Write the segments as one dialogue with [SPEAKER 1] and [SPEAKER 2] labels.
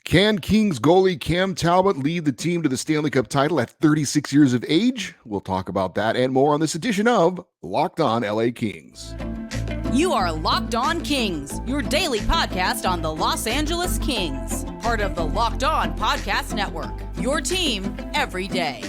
[SPEAKER 1] Can Kings goalie Cam Talbot lead the team to the Stanley Cup title at 36 years of age? We'll talk about that and more on this edition of Locked On LA Kings.
[SPEAKER 2] You are Locked On Kings, your daily podcast on the Los Angeles Kings, part of the Locked On Podcast Network, your team every day.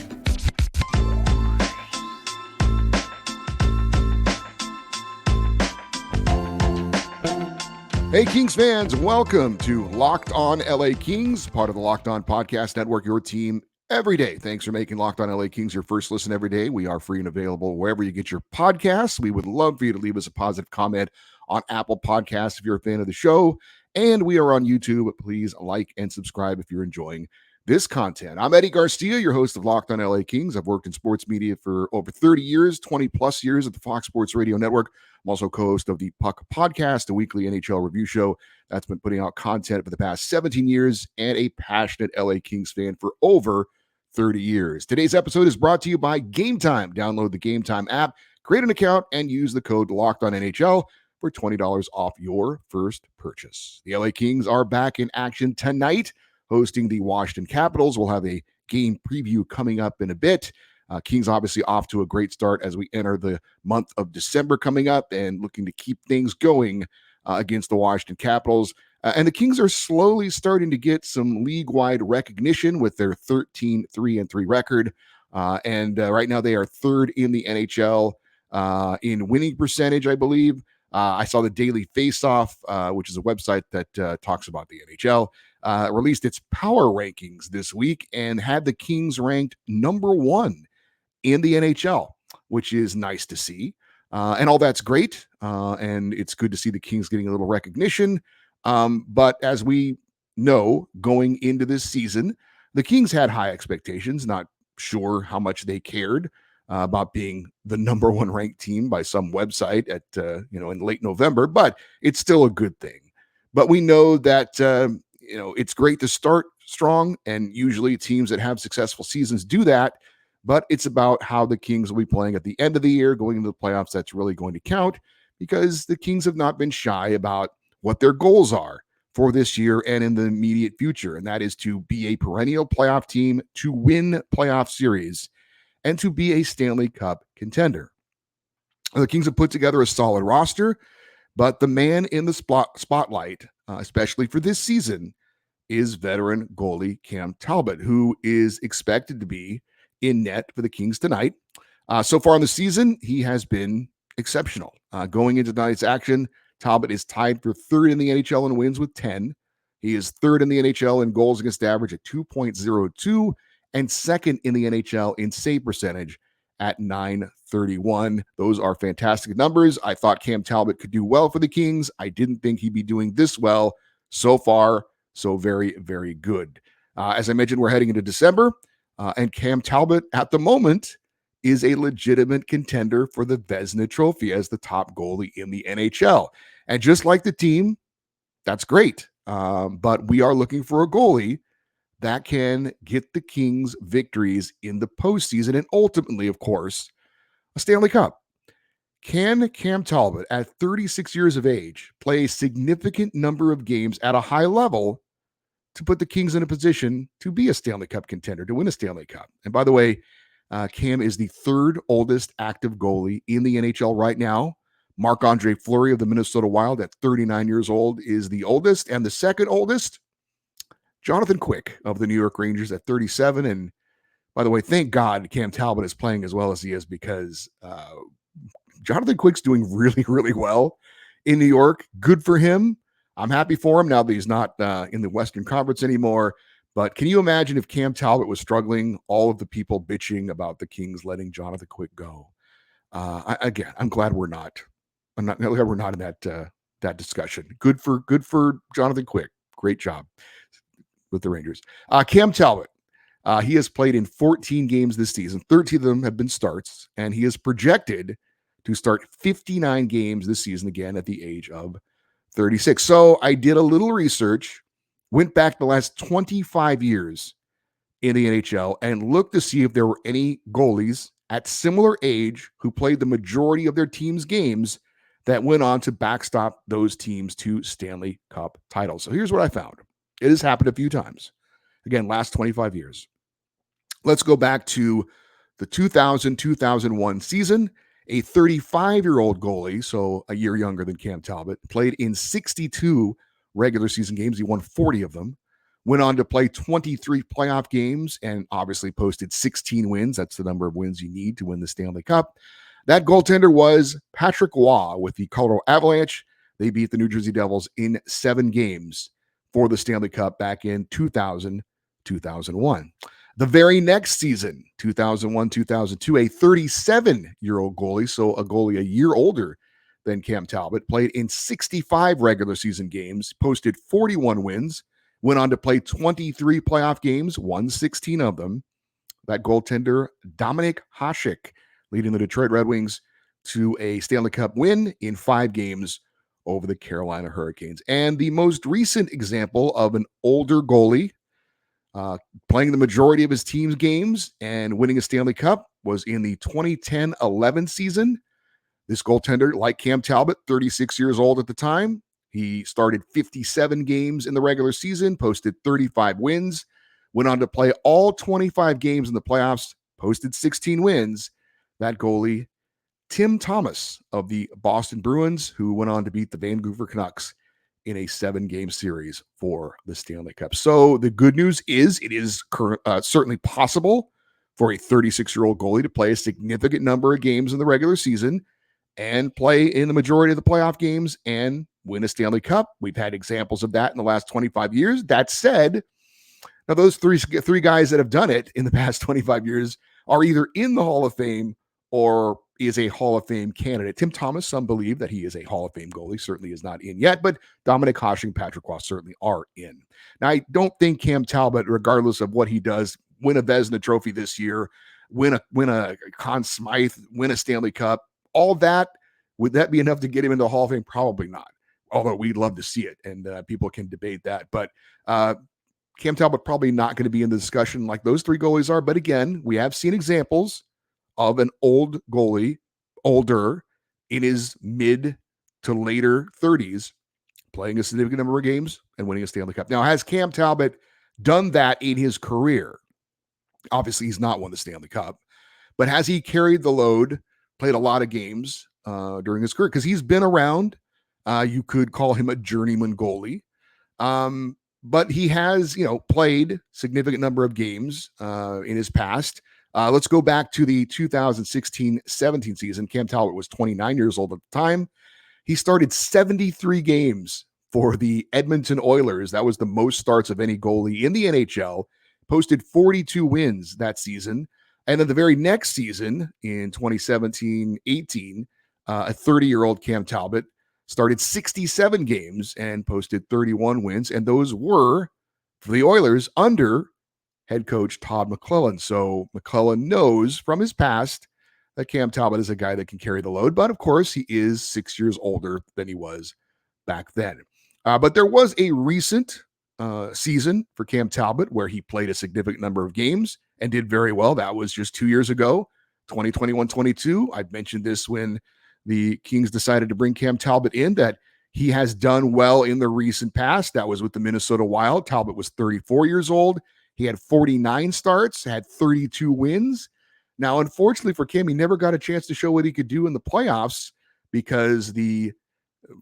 [SPEAKER 1] Hey, Kings fans, welcome to Locked On LA Kings, part of the Locked On Podcast Network, your team every day. Thanks for making Locked On LA Kings your first listen every day. We are free and available wherever you get your podcasts. We would love for you to leave us a positive comment on Apple Podcasts if you're a fan of the show. And we are on YouTube. Please like and subscribe if you're enjoying this content. I'm Eddie Garcia, your host of Locked On LA Kings. I've worked in sports media for over 30 years, 20 plus years at the Fox Sports Radio Network. I'm also co-host of the Puck Podcast, a weekly NHL review show that's been putting out content for the past 17 years, and a passionate LA Kings fan for over 30 years. Today's episode is brought to you by Gametime. Download the Gametime app, create an account, and use the code LOCKEDONNHL for $20 off your first purchase. The LA Kings are back in action tonight, hosting the Washington Capitals. We'll have a game preview coming up in a bit. Kings obviously off to a great start as we enter the month of December coming up and looking to keep things going against the Washington Capitals. And the Kings are slowly starting to get some league-wide recognition with their 13-3-3 record. And right now they are third in the NHL in winning percentage, I believe. I saw the Daily Faceoff, which is a website that talks about the NHL, released its power rankings this week and had the Kings ranked number one in the NHL, which is nice to see. And all that's great. And it's good to see the Kings getting a little recognition. But as we know, going into this season, the Kings had high expectations, not sure how much they cared about being the number one ranked team by some website at, in late November, but it's still a good thing. But we know that, it's great to start strong, and usually teams that have successful seasons do that. But it's about how the Kings will be playing at the end of the year, going into the playoffs. That's really going to count, because the Kings have not been shy about what their goals are for this year and in the immediate future. And that is to be a perennial playoff team, to win playoff series, and to be a Stanley Cup contender. The Kings have put together a solid roster, but the man in the spotlight, especially for this season, is veteran goalie Cam Talbot, who is expected to be in net for the Kings tonight. So far in the season, he has been exceptional. Going into tonight's action, Talbot is tied for third in the NHL in wins with 10. He is third in the NHL in goals against average at 2.02 and second in the NHL in save percentage at 931. Those are fantastic numbers. I thought Cam Talbot could do well for the Kings. I didn't think he'd be doing this well. So far, so very, very good. As I mentioned, we're heading into December. And Cam Talbot, at the moment, is a legitimate contender for the Vezina Trophy as the top goalie in the NHL. And just like the team, that's great. But we are looking for a goalie that can get the Kings victories in the postseason and ultimately, of course, a Stanley Cup. Can Cam Talbot, at 36 years of age, play a significant number of games at a high level to put the Kings in a position to be a Stanley Cup contender, to win a Stanley Cup? And by the way, Cam is the third oldest active goalie in the NHL right now. Marc-Andre Fleury of the Minnesota Wild at 39 years old is the oldest, and the second oldest, Jonathan Quick of the New York Rangers at 37. And by the way, thank God Cam Talbot is playing as well as he is, because Jonathan Quick's doing really, really well in New York. Good for him. I'm happy for him now that he's not in the Western Conference anymore. But can you imagine if Cam Talbot was struggling, all of the people bitching about the Kings letting Jonathan Quick go? I'm glad we're not. I'm glad we're not in that discussion. Good for Jonathan Quick. Great job with the Rangers. Cam Talbot, he has played in 14 games this season. 13 of them have been starts, and he is projected to start 59 games this season, again at the age of 36. So I did a little research, went back the last 25 years in the NHL and looked to see if there were any goalies at similar age who played the majority of their team's games that went on to backstop those teams to Stanley Cup titles. So here's what I found. It has happened a few times. Again, last 25 years. Let's go back to the 2000-2001 season. A 35-year-old goalie, so a year younger than Cam Talbot, played in 62 regular season games. He won 40 of them. Went on to play 23 playoff games and obviously posted 16 wins. That's the number of wins you need to win the Stanley Cup. That goaltender was Patrick Waugh with the Colorado Avalanche. They beat the New Jersey Devils in 7 games for the Stanley Cup back in 2000-2001. The very next season, 2001-2002, a 37-year-old goalie, so a goalie a year older than Cam Talbot, played in 65 regular season games, posted 41 wins, went on to play 23 playoff games, won 16 of them. That goaltender, Dominik Hasek, leading the Detroit Red Wings to a Stanley Cup win in 5 games over the Carolina Hurricanes. And the most recent example of an older goalie playing the majority of his team's games and winning a Stanley Cup was in the 2010-11 season. This goaltender, like Cam Talbot, 36 years old at the time. He started 57 games in the regular season, posted 35 wins, went on to play all 25 games in the playoffs, posted 16 wins. That goalie, Tim Thomas of the Boston Bruins, who went on to beat the Vancouver Canucks in a 7-game series for the Stanley Cup. So the good news is it is certainly possible for a 36-year-old goalie to play a significant number of games in the regular season and play in the majority of the playoff games and win a Stanley Cup. We've had examples of that in the last 25 years. That said, now those three guys that have done it in the past 25 years are either in the Hall of Fame or is a Hall of Fame candidate. Tim Thomas, some believe that he is a Hall of Fame goalie, certainly is not in yet, but Dominik Hasek and Patrick Waugh certainly are in. Now, I don't think Cam Talbot, regardless of what he does, win a Vezina Trophy this year, win a Conn Smythe, win a Stanley Cup, all that, would that be enough to get him into the Hall of Fame? Probably not, although we'd love to see it, and people can debate that. But Cam Talbot probably not going to be in the discussion like those 3 goalies are. But again, we have seen examples of an old goalie, older, in his mid to later 30s, playing a significant number of games and winning a Stanley Cup. Now, has Cam Talbot done that in his career? Obviously, he's not won the Stanley Cup, but has he carried the load, played a lot of games during his career? Because he's been around. You could call him a journeyman goalie. But he has, played significant number of games in his past. Let's go back to the 2016-17 season. Cam Talbot was 29 years old at the time. He started 73 games for the Edmonton Oilers. That was the most starts of any goalie in the NHL. Posted 42 wins that season. And then the very next season, in 2017-18, a 30-year-old Cam Talbot started 67 games and posted 31 wins. And those were, for the Oilers, under head coach Todd McClellan. So McClellan knows from his past that Cam Talbot is a guy that can carry the load. But of course, he is 6 years older than he was back then. But there was a recent season for Cam Talbot where he played a significant number of games and did very well. That was just 2 years ago, 2021-22. I mentioned this when the Kings decided to bring Cam Talbot in, that he has done well in the recent past. That was with the Minnesota Wild. Talbot was 34 years old. He had 49 starts, had 32 wins. Now, unfortunately for Cam, he never got a chance to show what he could do in the playoffs because the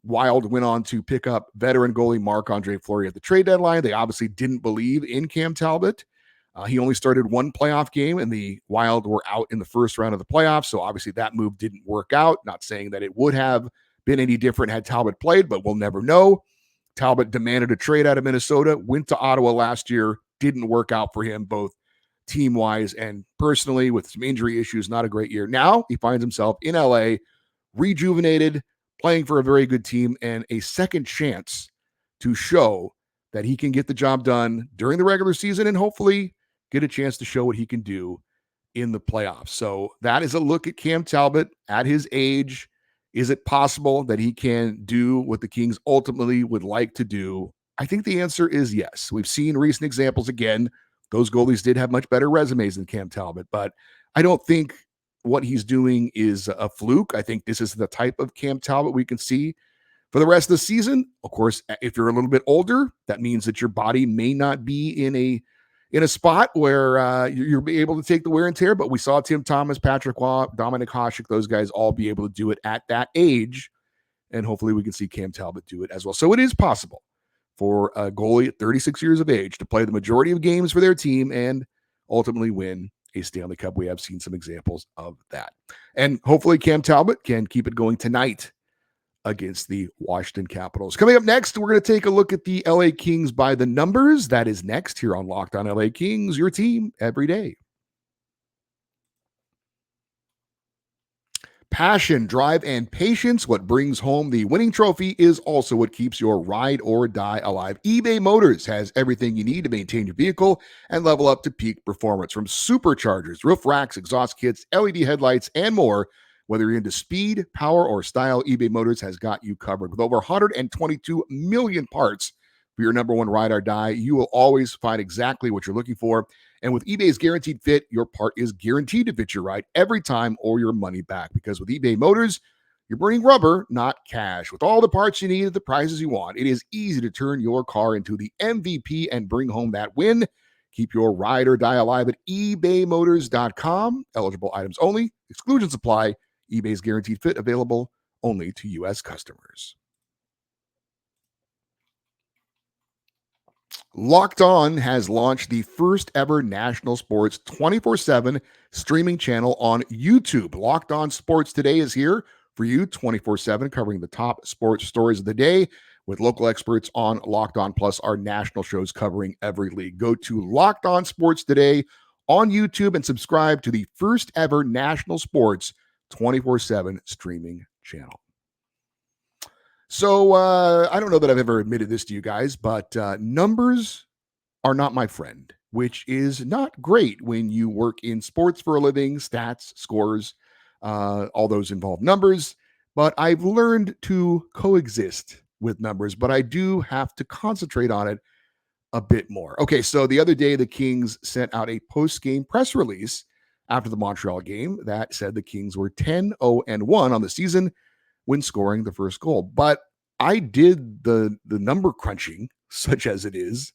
[SPEAKER 1] Wild went on to pick up veteran goalie Marc-Andre Fleury at the trade deadline. They obviously didn't believe in Cam Talbot. He only started 1 playoff game, and the Wild were out in the first round of the playoffs. So obviously that move didn't work out. Not saying that it would have been any different had Talbot played, but we'll never know. Talbot demanded a trade out of Minnesota, went to Ottawa last year, didn't work out for him, both team-wise and personally, with some injury issues. Not a great year. Now he finds himself in LA, rejuvenated, playing for a very good team, and a second chance to show that he can get the job done during the regular season and hopefully get a chance to show what he can do in the playoffs. So that is a look at Cam Talbot at his age. Is it possible that he can do what the Kings ultimately would like to do? I think the answer is yes. We've seen recent examples. Again, those goalies did have much better resumes than Cam Talbot, but I don't think what he's doing is a fluke. I think this is the type of Cam Talbot we can see For the rest of the season, of course, if you're a little bit older, that means that your body may not be in a spot where you're able to take the wear and tear. But we saw Tim Thomas, Patrick Waugh, Dominic Hasek, those guys all be able to do it at that age. And hopefully we can see Cam Talbot do it as well. So it is possible for a goalie at 36 years of age to play the majority of games for their team and ultimately win a Stanley Cup. We have seen some examples of that. And hopefully Cam Talbot can keep it going tonight against the Washington Capitals. Coming up next, we're going to take a look at the LA Kings by the numbers. That is next here on Locked On LA Kings, your team every day. Passion, drive, and patience. What brings home the winning trophy is also what keeps your ride or die alive. eBay Motors has everything you need to maintain your vehicle and level up to peak performance. From superchargers, roof racks, exhaust kits, LED headlights, and more. Whether you're into speed, power, or style, eBay Motors has got you covered. With over 122 million parts for your number one ride or die, you will always find exactly what you're looking for. And with eBay's guaranteed fit, your part is guaranteed to fit your ride every time or your money back. Because with eBay Motors, you're burning rubber, not cash. With all the parts you need at the prices you want, it is easy to turn your car into the MVP and bring home that win. Keep your ride or die alive at ebaymotors.com. Eligible items only. Exclusions apply. eBay's guaranteed fit available only to U.S. customers. Locked On has launched the first ever national sports 24/7 streaming channel on YouTube. Locked On Sports Today is here for you 24/7, covering the top sports stories of the day with local experts on Locked On, plus our national shows covering every league. Go to Locked On Sports Today on YouTube and subscribe to the first ever national sports 24/7 streaming channel. So I don't know that I've ever admitted this to you guys, but numbers are not my friend, which is not great when you work in sports for a living. Stats, scores, all those involve numbers. But I've learned to coexist with numbers, but I do have to concentrate on it a bit more. Okay, so the other day, the Kings sent out a post-game press release after the Montreal game that said the Kings were 10-0-1 on the season when scoring the first goal. But I did the number crunching, such as it is,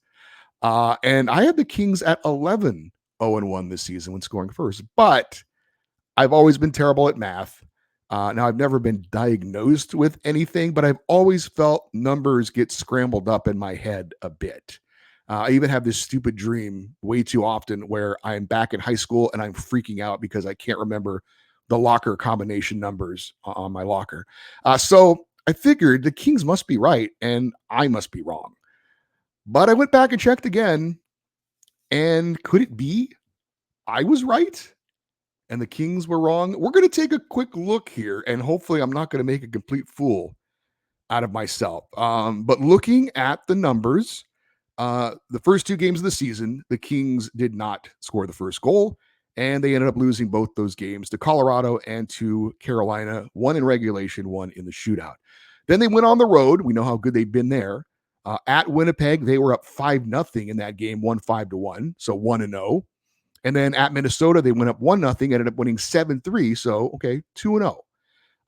[SPEAKER 1] and I had the Kings at 11-0-1 this season when scoring first. But I've always been terrible at math. Now, I've never been diagnosed with anything, but I've always felt numbers get scrambled up in my head a bit. I even have this stupid dream way too often where I'm back in high school and I'm freaking out because I can't remember the locker combination numbers on my locker. So I figured the Kings must be right and I must be wrong. But I went back and checked again, and could it be I was right and the Kings were wrong? We're going to take a quick look here, and hopefully I'm not going to make a complete fool out of myself. But looking at the numbers, the first two games of the season, the Kings did not score the first goal, and they ended up losing both those games to Colorado and to Carolina, one in regulation, one in the shootout. Then they went on the road. We know how good they've been there. At Winnipeg, they were up 5-0 in that game, won 5-1, so 1-0. And then at Minnesota, they went up 1-0, ended up winning 7-3, so okay, 2-0.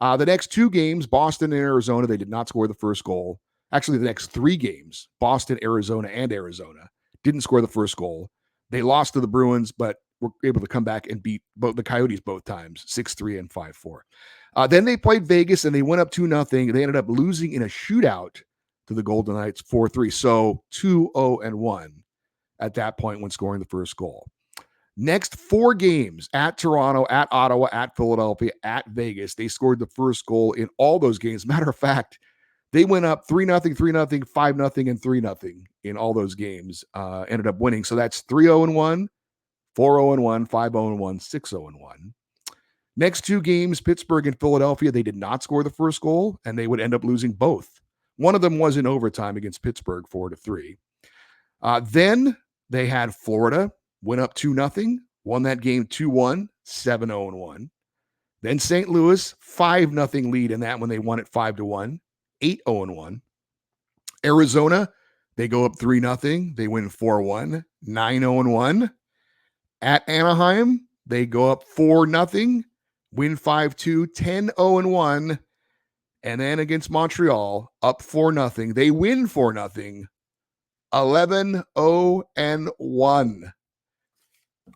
[SPEAKER 1] The next two games, Boston and Arizona, they did not score the first goal. Actually, the next three games, Boston, Arizona, and Arizona, didn't score the first goal. They lost to the Bruins, but were able to come back and beat both the Coyotes both times, 6-3 and 5-4. Then they played Vegas, and they went up 2-0. They ended up losing in a shootout to the Golden Knights 4-3. So 2-0-1 at that point when scoring the first goal. Next four games, at Toronto, at Ottawa, at Philadelphia, at Vegas, they scored the first goal in all those games. Matter of fact, they went up 3-0, 3-0, 5-0, and 3-0 in all those games. Ended up winning. So that's 3-0-1, 4-0-1, 5-0-1, 6-0-1. Next two games, Pittsburgh and Philadelphia, they did not score the first goal, and they would end up losing both. One of them was in overtime against Pittsburgh, 4-3. Then they had Florida, went up 2-0, won that game 2-1, 7-0-1. Then St. Louis, 5-0 lead in that when they won it 5-1, 8-0-1. Arizona, they go up 3-0, they win 4-1, 9-0-1. At Anaheim, they go up 4-0, win 5-2, 10-0-1. And then against Montreal, up 4-0. They win 4-0. 11-0-1.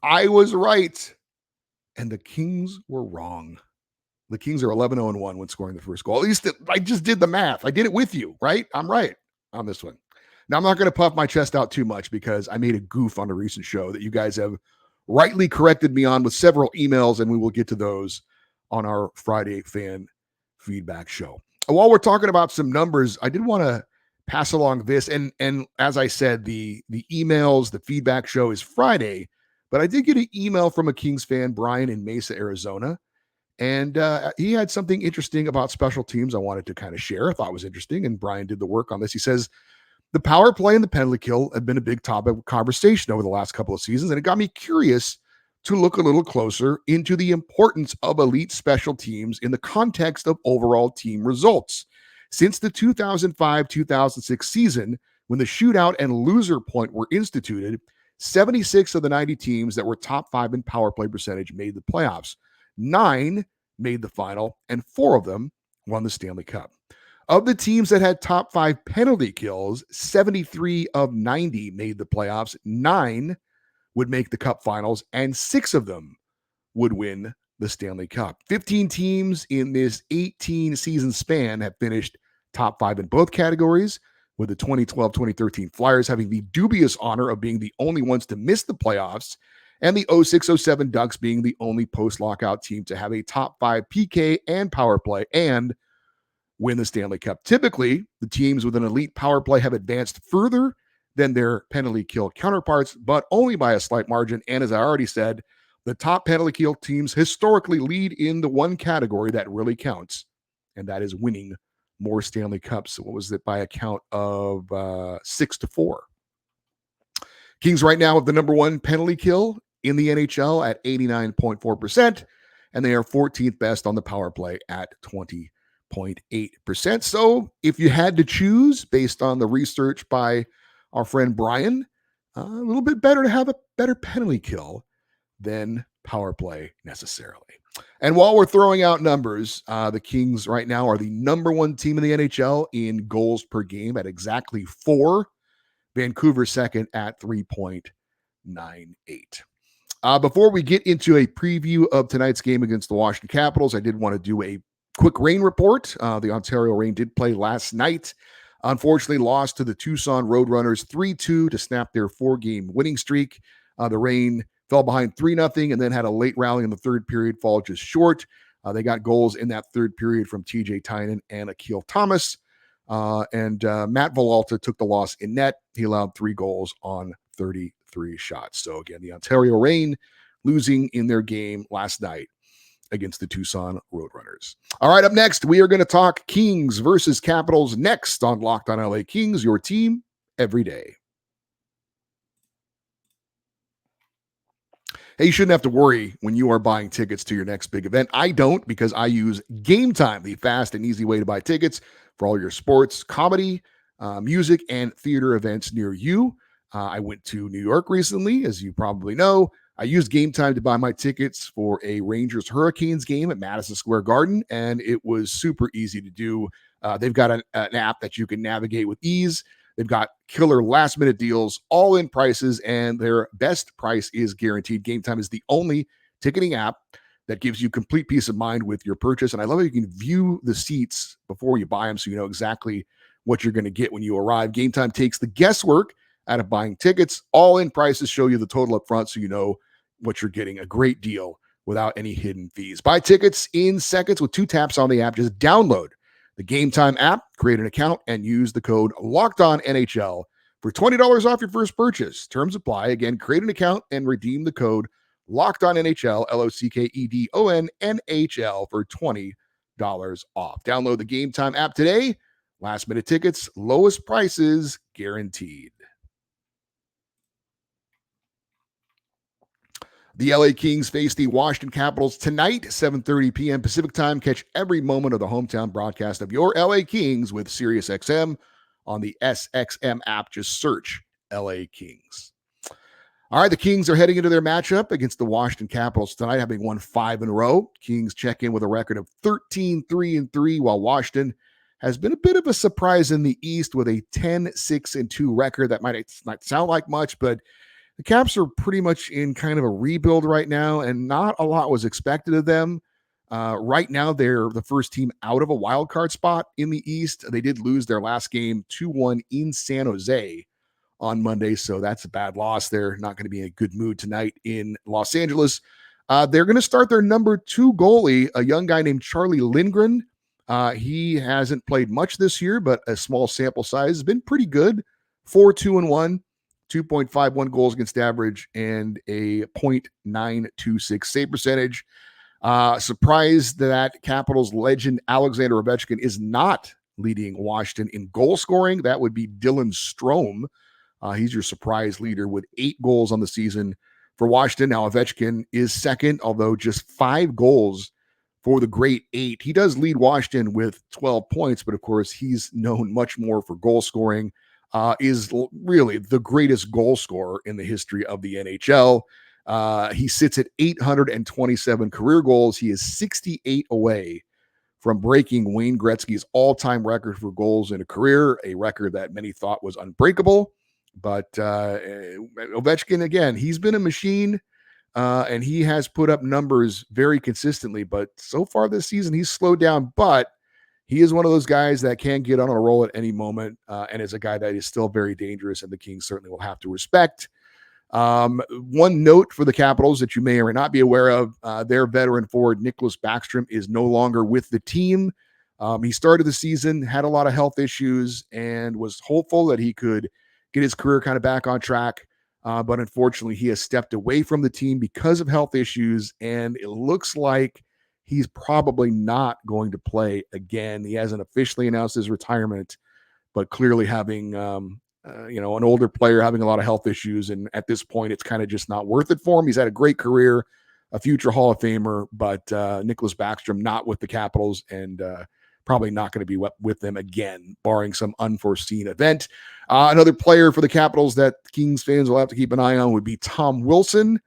[SPEAKER 1] I was right. And the Kings were wrong. The Kings are 11-0-1 when scoring the first goal. At least I just did the math. I did it with you, right? I'm right on this one. Now, I'm not going to puff my chest out too much because I made a goof on a recent show that you guys have rightly corrected me on with several emails, and we will get to those on our Friday fan feedback show. And while we're talking about some numbers, I did want to pass along this. And as I said, the emails, the feedback show is Friday, but I did get an email from a Kings fan, Brian in Mesa, Arizona. And he had something interesting about special teams I wanted to kind of share. I thought it was interesting. And Brian did the work on this. He says, the power play and the penalty kill have been a big topic of conversation over the last couple of seasons. And it got me curious to look a little closer into the importance of elite special teams in the context of overall team results. Since the 2005-2006 season, when the shootout and loser point were instituted, 76 of the 90 teams that were top 5 in power play percentage made the playoffs. 9 made the final, and 4 of them won the Stanley Cup. Of the teams that had top 5 penalty kills, 73 of 90 made the playoffs, 9 would make the Cup finals, and 6 of them would win the Stanley Cup. 15 teams in this 18-season span have finished top 5 in both categories, with the 2012-2013 Flyers having the dubious honor of being the only ones to miss the playoffs, and the 06-07 Ducks being the only post-lockout team to have a top 5 PK and power play and win the Stanley Cup. Typically, the teams with an elite power play have advanced further than their penalty kill counterparts, but only by a slight margin. And as I already said, the top penalty kill teams historically lead in the one category that really counts, and that is winning more Stanley Cups. So what was it, by a count of 6-4? Kings right now have the number one penalty kill in the NHL at 89.4%, and they are 14th best on the power play at 20.8%. So if you had to choose based on the research by our friend Brian, a little bit better to have a better penalty kill than power play necessarily. And while we're throwing out numbers, the Kings right now are the number one team in the NHL in goals per game at exactly 4. Vancouver second at 3.98. Before we get into a preview of tonight's game against the Washington Capitals, I did want to do a quick rain report. The Ontario Reign did play last night. Unfortunately, lost to the Tucson Roadrunners 3-2 to snap their 4-game winning streak. The Reign fell behind 3-0 and then had a late rally in the third period, fall just short. They got goals in that third period from TJ Tynan and Akil Thomas. And Matt Villalta took the loss in net. He allowed 3 goals on 33 shots. So again, the Ontario Reign losing in their game last night against the Tucson Roadrunners. All right, up next, we are going to talk Kings versus Capitals next on Locked On LA Kings, your team every day. Hey, you shouldn't have to worry when you are buying tickets to your next big event. I don't, because I use Gametime, the fast and easy way to buy tickets for all your sports, comedy, music, and theater events near you. I went to New York recently, as you probably know. I used Gametime to buy my tickets for a Rangers-Hurricanes game at Madison Square Garden, and it was super easy to do. They've got an app that you can navigate with ease. They've got killer last-minute deals, all-in prices, and their best price is guaranteed. Gametime is the only ticketing app that gives you complete peace of mind with your purchase. And I love how you can view the seats before you buy them so you know exactly what you're going to get when you arrive. Gametime takes the guesswork out of buying tickets. All-in prices show you the total up front so you know what you're getting. A great deal without any hidden fees. Buy tickets in seconds with 2 taps on the app. Just download the Gametime app, create an account, and use the code LOCKEDONNHL for $20 off your first purchase. Terms apply. Again, create an account and redeem the code LOCKEDONNHL, LOCKEDONNHL for $20 off. Download the Gametime app today. Last minute tickets, lowest prices guaranteed. The LA Kings face the Washington Capitals tonight, 7:30 p.m. Pacific time. Catch every moment of the hometown broadcast of your LA Kings with SiriusXM on the SXM app. Just search LA Kings. All right, the Kings are heading into their matchup against the Washington Capitals tonight, having won 5 in a row. Kings check in with a record of 13-3-3, while Washington has been a bit of a surprise in the East with a 10-6-2 record. That might not sound like much, but the Caps are pretty much in kind of a rebuild right now, and not a lot was expected of them. Right now, they're the first team out of a wild card spot in the East. They did lose their last game 2-1 in San Jose on Monday, so that's a bad loss. They're not going to be in a good mood tonight in Los Angeles. They're going to start their number 2 goalie, a young guy named Charlie Lindgren. He hasn't played much this year, but a small sample size has been pretty good. 4-2-1, 2.51 goals against average, and a .926 save percentage. Surprised that Capitals legend Alexander Ovechkin is not leading Washington in goal scoring. That would be Dylan Strome. He's your surprise leader with 8 goals on the season for Washington. Now, Ovechkin is second, although just 5 goals for the great 8. He does lead Washington with 12 points, but of course, he's known much more for goal scoring. Is really the greatest goal scorer in the history of the NHL. He sits at 827 career goals. He is 68 away from breaking Wayne Gretzky's all-time record for goals in a career, a record that many thought was unbreakable. But Ovechkin, again, he's been a machine, and he has put up numbers very consistently. But so far this season, he's slowed down. But he is one of those guys that can get on a roll at any moment, and is a guy that is still very dangerous, and the Kings certainly will have to respect. One note for the Capitals that you may or may not be aware of, their veteran forward, Nicklas Backstrom, is no longer with the team. He started the season, had a lot of health issues, and was hopeful that he could get his career kind of back on track. But unfortunately, he has stepped away from the team because of health issues, and it looks like he's probably not going to play again. He hasn't officially announced his retirement, but clearly having an older player having a lot of health issues, and at this point, it's kind of just not worth it for him. He's had a great career, a future Hall of Famer, but Nicklas Backstrom not with the Capitals, and probably not going to be with them again, barring some unforeseen event. Another player for the Capitals that Kings fans will have to keep an eye on would be Tom Wilson.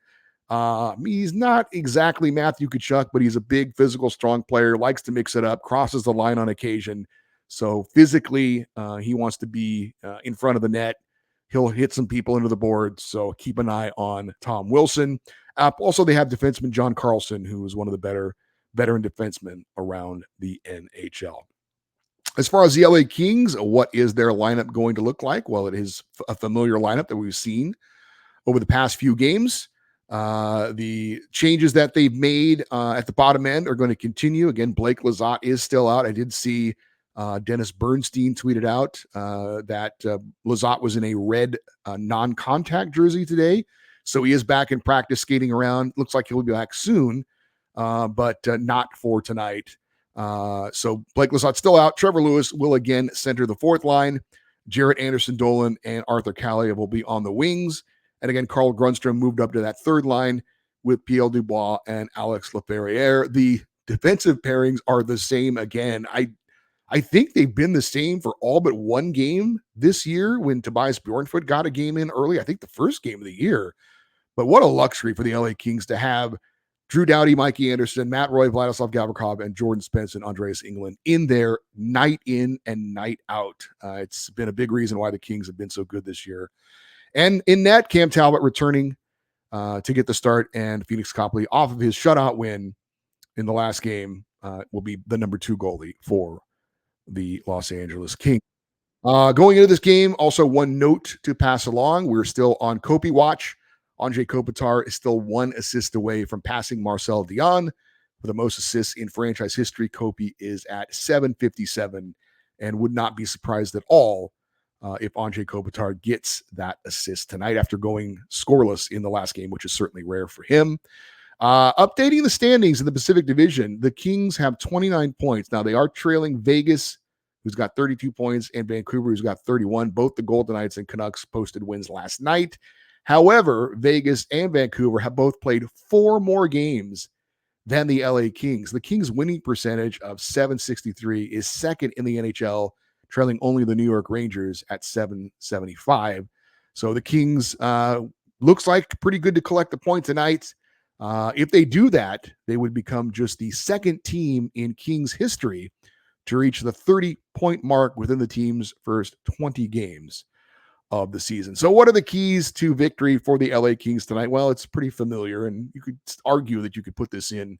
[SPEAKER 1] He's not exactly Matthew Tkachuk, but he's a big, physical, strong player, likes to mix it up, crosses the line on occasion. So physically, he wants to be in front of the net. He'll hit some people into the board, so keep an eye on Tom Wilson. Also, they have defenseman John Carlson, who is one of the better veteran defensemen around the NHL. As far as the LA Kings, what is their lineup going to look like? Well, it is a familiar lineup that we've seen over the past few games. The changes that they've made at the bottom end are going to continue. Again, Blake Lizotte is still out. I did see Dennis Bernstein tweeted out that Lizotte was in a red non-contact jersey today. So he is back in practice skating around. Looks like he'll be back soon, but not for tonight. So Blake Lizotte's still out. Trevor Lewis will again center the fourth line. Jarrett Anderson-Dolan and Arthur Kaliyev will be on the wings. And again, Carl Grundstrom moved up to that third line with Pierre Dubois and Alex Laferriere. The defensive pairings are the same again. I think they've been the same for all but one game this year when Tobias Bjornfot got a game in early. I think the first game of the year. But what a luxury for the LA Kings to have Drew Doughty, Mikey Anderson, Matt Roy, Vladislav Gavrikov, and Jordan Spence and Andreas England in there night in and night out. It's been a big reason why the Kings have been so good this year. And in net, Cam Talbot returning to get the start, and Phoenix Copley off of his shutout win in the last game will be the number 2 goalie for the Los Angeles Kings. Going into this game, also one note to pass along. We're still on Kopi watch. Anze Kopitar is still 1 assist away from passing Marcel Dion for the most assists in franchise history. Kopi is at 757 and would not be surprised at all if Anze Kopitar gets that assist tonight after going scoreless in the last game, which is certainly rare for him. Updating the standings in the Pacific Division, the Kings have 29 points. Now, they are trailing Vegas, who's got 32 points, and Vancouver, who's got 31. Both the Golden Knights and Canucks posted wins last night. However, Vegas and Vancouver have both played 4 more games than the LA Kings. The Kings' winning percentage of .763 is second in the NHL, trailing only the New York Rangers at .775. So the Kings looks like pretty good to collect the point tonight. If they do that, they would become just the second team in Kings history to reach the 30-point mark within the team's first 20 games of the season. So what are the keys to victory for the LA Kings tonight? Well, it's pretty familiar, and you could argue that you could put this in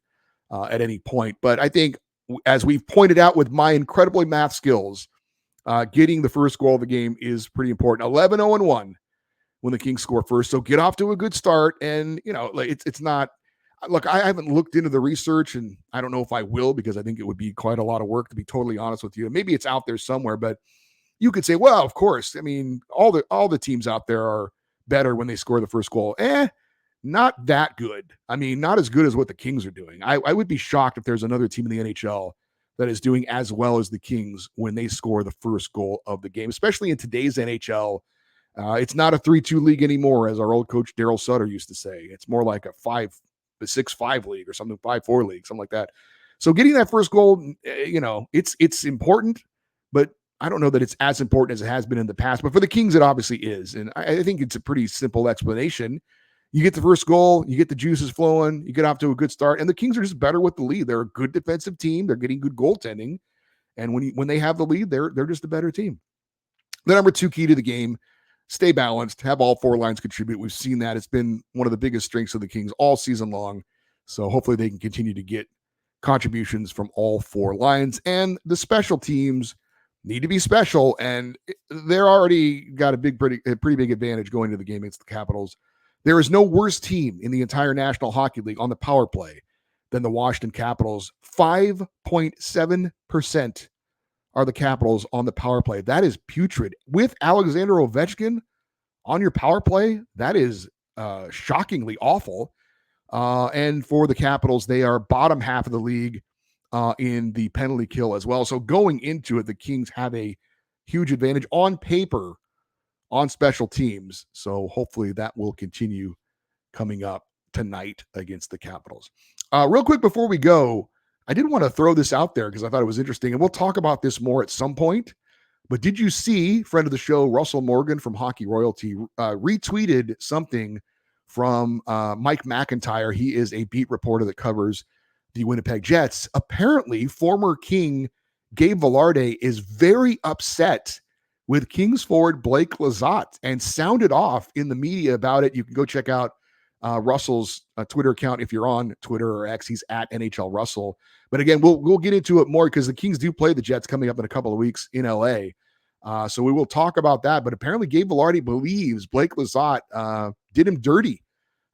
[SPEAKER 1] at any point. But I think, as we've pointed out with my incredible math skills, getting the first goal of the game is pretty important. 11-0-1 when the Kings score first. So get off to a good start. And, it's not, look, I haven't looked into the research, and I don't know if I will, because I think it would be quite a lot of work, to be totally honest with you. Maybe it's out there somewhere, but you could say, well, of course. I mean, all the teams out there are better when they score the first goal. Not that good. I mean, not as good as what the Kings are doing. I would be shocked if there's another team in the NHL that is doing as well as the Kings when they score the first goal of the game, especially in today's NHL. It's not a 3-2 league anymore, as our old coach Daryl Sutter used to say. It's more like a 6-5 league or something, 5-4 league, something like that. So getting that first goal, it's important, but I don't know that it's as important as it has been in the past. But for the Kings, it obviously is. And I think it's a pretty simple explanation. You get the first goal, you get the juices flowing, you get off to a good start, and the Kings are just better with the lead. They're a good defensive team. They're getting good goaltending. And when they have the lead, they're just a better team. The number 2 key to the game: stay balanced, have all 4 lines contribute. We've seen that. It's been one of the biggest strengths of the Kings all season long. So hopefully they can continue to get contributions from all 4 lines. And the special teams need to be special, and they're already got a pretty big advantage going to the game against the Capitals. There is no worse team in the entire National Hockey League on the power play than the Washington Capitals. 5.7% are the Capitals on the power play. That is putrid. With Alexander Ovechkin on your power play, that is shockingly awful. And for the Capitals, they are bottom half of the league in the penalty kill as well. So going into it, the Kings have a huge advantage on paper on special teams. So hopefully that will continue coming up tonight against the Capitals. Real quick before we go, I did want to throw this out there because I thought it was interesting, and we'll talk about this more at some point. But did you see friend of the show, Russell Morgan from Hockey Royalty, retweeted something from Mike McIntyre? He is a beat reporter that covers the Winnipeg Jets. Apparently, former King Gabe Velarde is very upset with Kings forward Blake Lizotte and sounded off in the media about it. You can go check out Russell's Twitter account if you're on Twitter or X. He's at NHL Russell. But again, we'll get into it more because the Kings do play the Jets coming up in a couple of weeks in LA. So we will talk about that. But apparently Gabe Velarde believes Blake Lizotte did him dirty,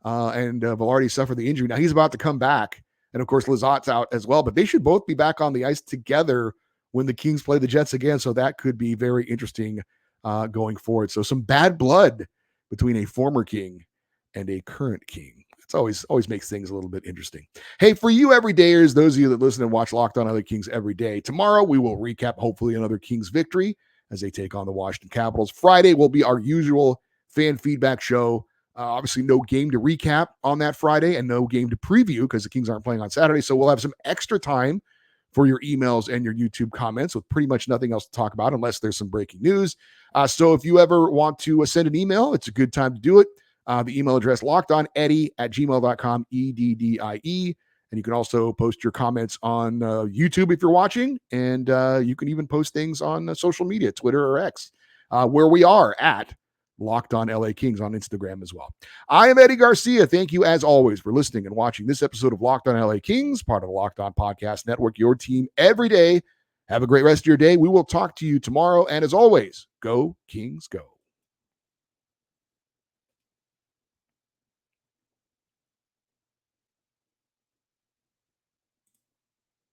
[SPEAKER 1] and Velarde suffered the injury. Now he's about to come back, and of course Lizotte's out as well. But they should both be back on the ice together when the Kings play the Jets again. So that could be very interesting going forward. So some bad blood between a former King and a current King. It's always makes things a little bit interesting. Hey, for you everydayers, those of you that listen and watch Locked On LA Kings every day, tomorrow we will recap hopefully another Kings victory as they take on the Washington Capitals. Friday will be our usual fan feedback show. Obviously no game to recap on that Friday and no game to preview because the Kings aren't playing on Saturday. So we'll have some extra time for your emails and your YouTube comments with pretty much nothing else to talk about unless there's some breaking news. So if you ever want to send an email, it's a good time to do it. The email address, lockedoneddie@gmail.com, EDDIE. And you can also post your comments on YouTube if you're watching. And you can even post things on social media, Twitter or X, where we are at Locked On LA Kings on Instagram as well. I am Eddie Garcia. Thank you, as always, for listening and watching this episode of Locked On LA Kings, part of the Locked On Podcast Network, your team every day. Have a great rest of your day. We will talk to you tomorrow. And as always, go Kings, go.